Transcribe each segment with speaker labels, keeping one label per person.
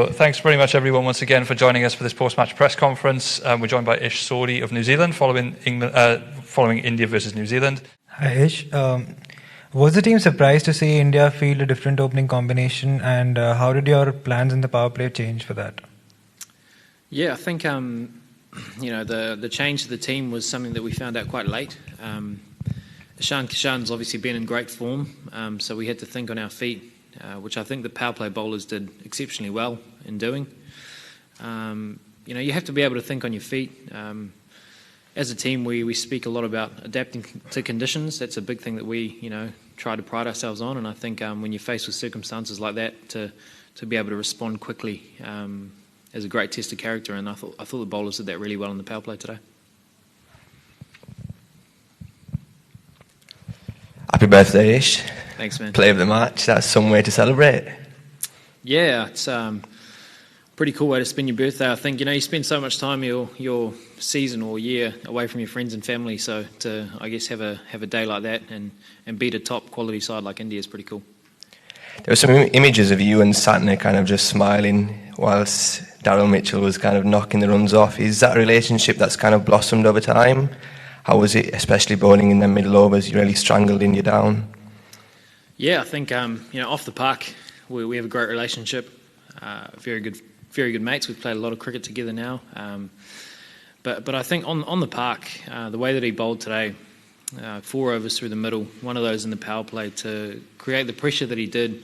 Speaker 1: So thanks very much, everyone, once again for joining us for this post-match press conference. We're joined by Sodhi of New Zealand following India versus New Zealand.
Speaker 2: Hi, Ish. Was the team surprised to see India field a different opening combination, and how did your plans in the power play change for that?
Speaker 3: Yeah, I think the change to the team was something that we found out quite late. Ishan's obviously been in great form, so we had to think on our feet, which I think the power play bowlers did exceptionally well in doing. You have to be able to think on your feet. As a team, we speak a lot about adapting to conditions. That's a big thing that we try to pride ourselves on. And I think when you're faced with circumstances like that, to be able to respond quickly is a great test of character. And I thought the bowlers did that really well in the power play today.
Speaker 4: Happy birthday, Ish.
Speaker 3: Thanks, man.
Speaker 4: Play of the match. That's some way to celebrate.
Speaker 3: Yeah, it's pretty cool way to spend your birthday. I think you spend so much time your season or year away from your friends and family, so to have a day like that and beat a top quality side like India is pretty cool.
Speaker 4: There were some images of you and Satner kind of just smiling whilst Daryl Mitchell was kind of knocking the runs off. Is that a relationship that's kind of blossomed over time? How was it, especially bowling in the middle overs? You really strangled India down.
Speaker 3: Yeah, I think off the park we have a great relationship. Very good mates. We've played a lot of cricket together now. But I think on the park, the way that he bowled today, 4 overs through the middle, one of those in the power play to create the pressure that he did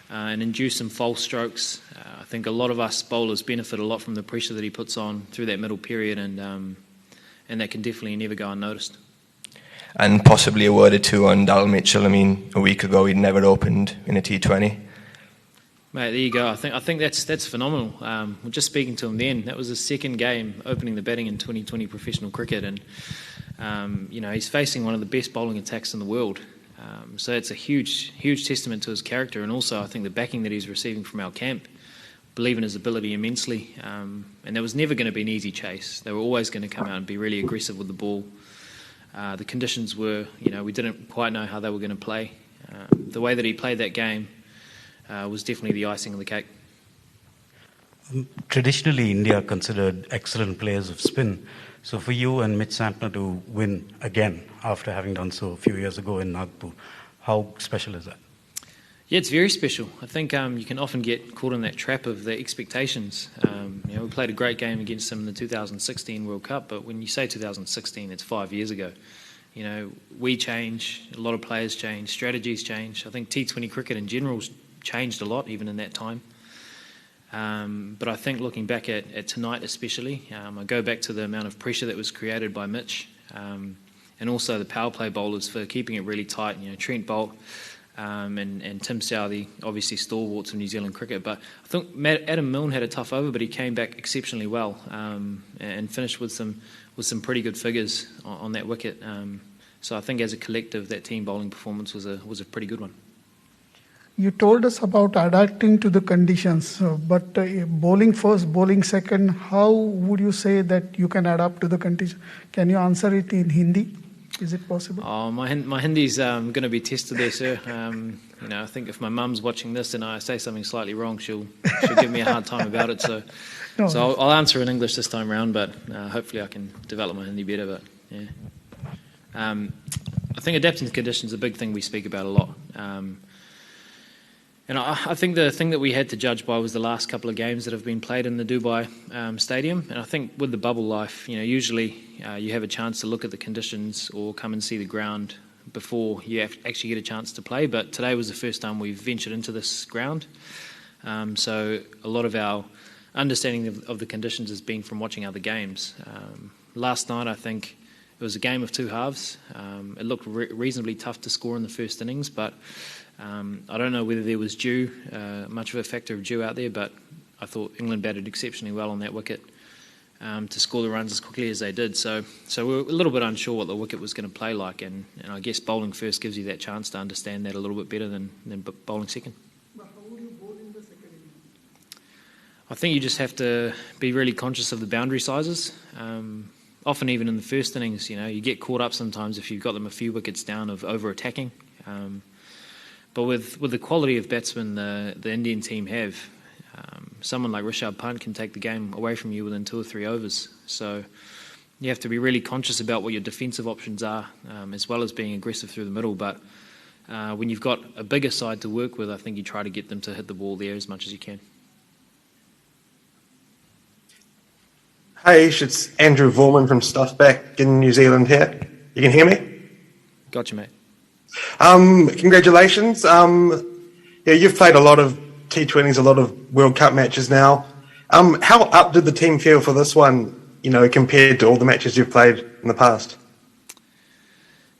Speaker 3: and induce some false strokes. I think a lot of us bowlers benefit a lot from the pressure that he puts on through that middle period, and that can definitely never go unnoticed.
Speaker 4: And possibly a word or two on Daryl Mitchell. I mean, a week ago he'd never opened in a T20.
Speaker 3: Mate, there you go. I think that's phenomenal. We're just speaking to him then. That was his second game opening the batting in 2020 professional cricket, and he's facing one of the best bowling attacks in the world. So it's a huge testament to his character, and also I think the backing that he's receiving from our camp. Believe in his ability immensely, and there was never going to be an easy chase. They were always going to come out and be really aggressive with the ball. The conditions were, we didn't quite know how they were going to play. The way that he played that game was definitely the icing on the cake.
Speaker 5: Traditionally, India are considered excellent players of spin. So for you and Mitch Santner to win again after having done so a few years ago in Nagpur, how special is that?
Speaker 3: Yeah, it's very special. I think you can often get caught in that trap of the expectations. We played a great game against them in the 2016 World Cup, but when you say 2016, it's 5 years ago. We change, a lot of players change, strategies change. I think T20 cricket in general changed a lot, even in that time. But I think looking back at tonight especially, I go back to the amount of pressure that was created by Mitch, and also the power play bowlers for keeping it really tight. Trent Boult and Tim Southey, obviously stalwarts of New Zealand cricket. But I think Adam Milne had a tough over, but he came back exceptionally well and finished with some pretty good figures on that wicket. So I think as a collective, that team bowling performance was a pretty good one.
Speaker 6: You told us about adapting to the conditions, but bowling first, bowling second, how would you say that you can adapt to the conditions? Can you answer it in Hindi? Is it possible?
Speaker 3: My Hindi's going to be tested there, sir. I think if my mum's watching this and I say something slightly wrong, she'll give me a hard time about it. So I'll answer in English this time round, but hopefully I can develop my Hindi better. But yeah, I think adapting to conditions is a big thing we speak about a lot. And I think the thing that we had to judge by was the last couple of games that have been played in the Dubai stadium. And I think with the bubble life, usually you have a chance to look at the conditions or come and see the ground before you actually get a chance to play. But today was the first time we've ventured into this ground. So a lot of our understanding of the conditions has been from watching other games. Last night, I think it was a game of two halves. It looked reasonably tough to score in the first innings, but I don't know whether there was much of a factor of dew out there, but I thought England batted exceptionally well on that wicket to score the runs as quickly as they did. So we were a little bit unsure what the wicket was going to play like, and I guess bowling first gives you that chance to understand that a little bit better than bowling second.
Speaker 6: But how would you bowl in the second innings?
Speaker 3: I think you just have to be really conscious of the boundary sizes. Often even in the first innings, you get caught up sometimes if you've got them a few wickets down of over-attacking. But with the quality of batsmen the Indian team have, someone like Rishabh Pant can take the game away from you within 2 or 3 overs. So you have to be really conscious about what your defensive options are, as well as being aggressive through the middle. But when you've got a bigger side to work with, I think you try to get them to hit the ball there as much as you can.
Speaker 7: Hey Ish, it's Andrew Vorman from Stuffback in New Zealand here. You can hear me?
Speaker 3: Gotcha, mate.
Speaker 7: Congratulations. Yeah, you've played a lot of T20s, a lot of World Cup matches now. How up did the team feel for this one, compared to all the matches you've played in the past?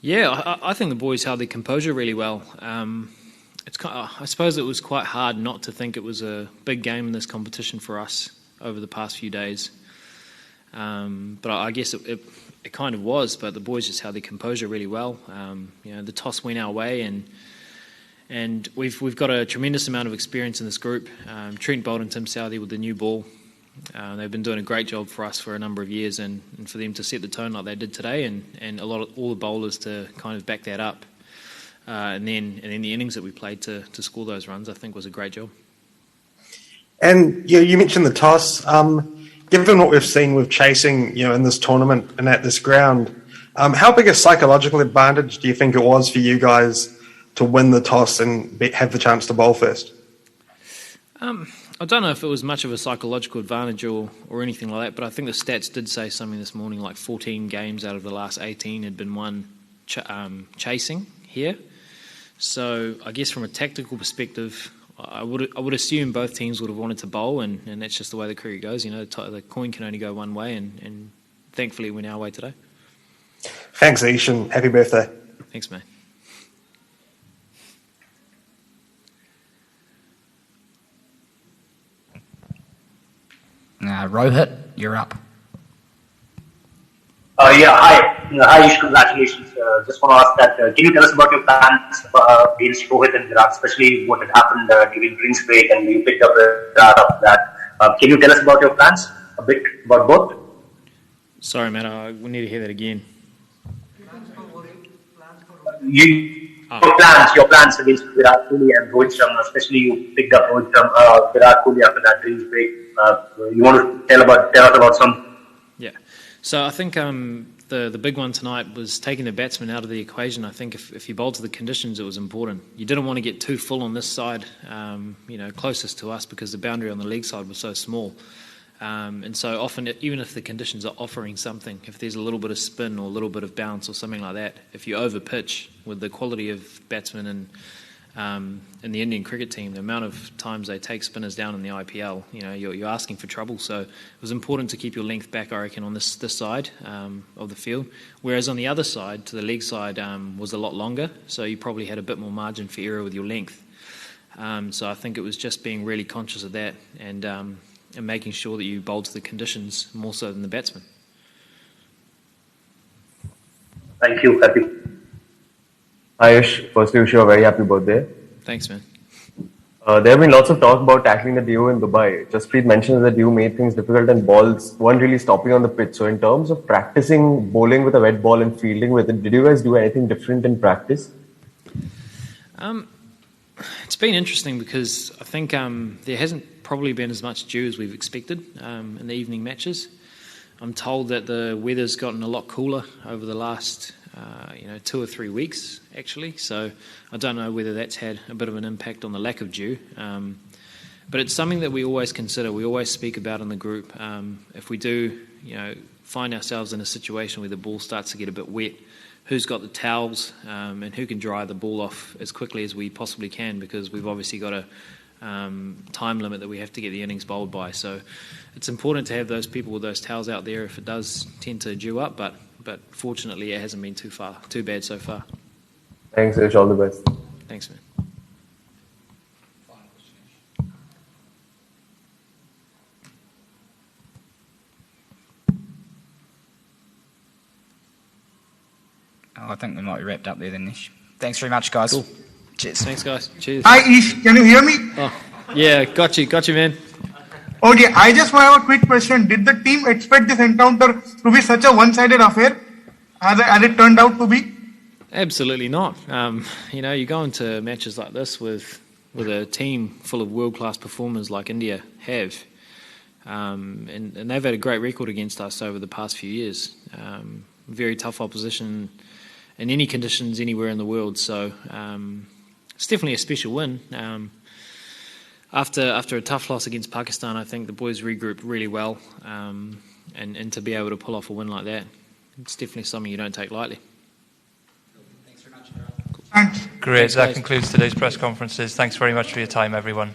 Speaker 3: Yeah, I think the boys held their composure really well. I suppose it was quite hard not to think it was a big game in this competition for us over the past few days. But I guess it kind of was, but the boys just held their composure really well. The toss went our way, and we've got a tremendous amount of experience in this group. Trent Boult and Tim Southey with the new ball. They've been doing a great job for us for a number of years, and for them to set the tone like they did today, and all the bowlers to kind of back that up, and then the innings that we played to score those runs, I think was a great job.
Speaker 7: And you mentioned the toss. Given what we've seen with chasing, in this tournament and at this ground, how big a psychological advantage do you think it was for you guys to win the toss and have the chance to bowl first?
Speaker 3: I don't know if it was much of a psychological advantage or anything like that, but I think the stats did say something this morning, like 14 games out of the last 18 had been won chasing here. So I guess from a tactical perspective, I would assume both teams would have wanted to bowl, and that's just the way the cricket goes. The coin can only go one way, and thankfully it went our way today.
Speaker 7: Thanks, Ish, and happy birthday.
Speaker 3: Thanks, mate.
Speaker 8: Rohit, you're up.
Speaker 9: Hi, Ish, congratulations. Just want to ask that, can you tell us about your plans against Rohit and Virat, especially what had happened during drinks break and you picked up Virat after that? Can you tell us about your plans, a bit about both?
Speaker 3: Sorry, man, I need to hear that again.
Speaker 9: Your plans against Virat Kohli and Rohit Sharma, especially you picked up Virat Kohli after that drinks break. You want to tell us about some?
Speaker 3: Yeah. So I think the big one tonight was taking the batsman out of the equation. I think if you bowled to the conditions, it was important. You didn't want to get too full on this side, closest to us, because the boundary on the leg side was so small. And so often, even if the conditions are offering something, if there's a little bit of spin or a little bit of bounce or something like that, if you over pitch with the quality of batsmen and in the Indian cricket team, the amount of times they take spinners down in the IPL, you're asking for trouble. So it was important to keep your length back, I reckon, on this side of the field. Whereas on the other side, to the leg side, was a lot longer. So you probably had a bit more margin for error with your length. So I think it was just being really conscious of that and making sure that you bowled to the conditions more so than the batsman.
Speaker 9: Thank you. Happy.
Speaker 10: Ayush, firstly, wish you a very happy birthday.
Speaker 3: Thanks, man.
Speaker 10: There have been lots of talk about tackling the DO in Dubai. Jasprit mentioned that DO made things difficult and balls weren't really stopping on the pitch. So in terms of practicing bowling with a wet ball and fielding with it, did you guys do anything different in practice?
Speaker 3: It's been interesting because I think there hasn't probably been as much dew as we've expected in the evening matches. I'm told that the weather's gotten a lot cooler over the last 2 or 3 weeks, actually. So I don't know whether that's had a bit of an impact on the lack of dew. But it's something that we always consider. We always speak about in the group. If we do, find ourselves in a situation where the ball starts to get a bit wet, who's got the towels and who can dry the ball off as quickly as we possibly can, because we've obviously got a time limit that we have to get the innings bowled by. So it's important to have those people with those towels out there if it does tend to dew up, but fortunately it hasn't been too bad so far.
Speaker 10: Thanks, Ish. All the best.
Speaker 3: Thanks, man.
Speaker 8: I think we might be wrapped up there then, Ish. Thanks very much, guys.
Speaker 3: Cool.
Speaker 8: Cheers.
Speaker 3: Thanks, guys. Cheers.
Speaker 11: Hi, Ish. Can you hear me?
Speaker 3: Oh, yeah, got you, man.
Speaker 11: Okay, I just have a quick question. Did the team expect this encounter to be such a one-sided affair as it turned out to be?
Speaker 3: Absolutely not. You go into matches like this with with a team full of world-class performers like India have. And they've had a great record against us over the past few years. Very tough opposition in any conditions anywhere in the world. So it's definitely a special win. After a tough loss against Pakistan, I think the boys regrouped really well. And to be able to pull off a win like that, it's definitely something you don't take lightly.
Speaker 11: Thanks.
Speaker 1: Great.
Speaker 3: Thanks,
Speaker 1: That
Speaker 3: guys.
Speaker 1: concludes today's press conferences. Thanks very much for your time, everyone.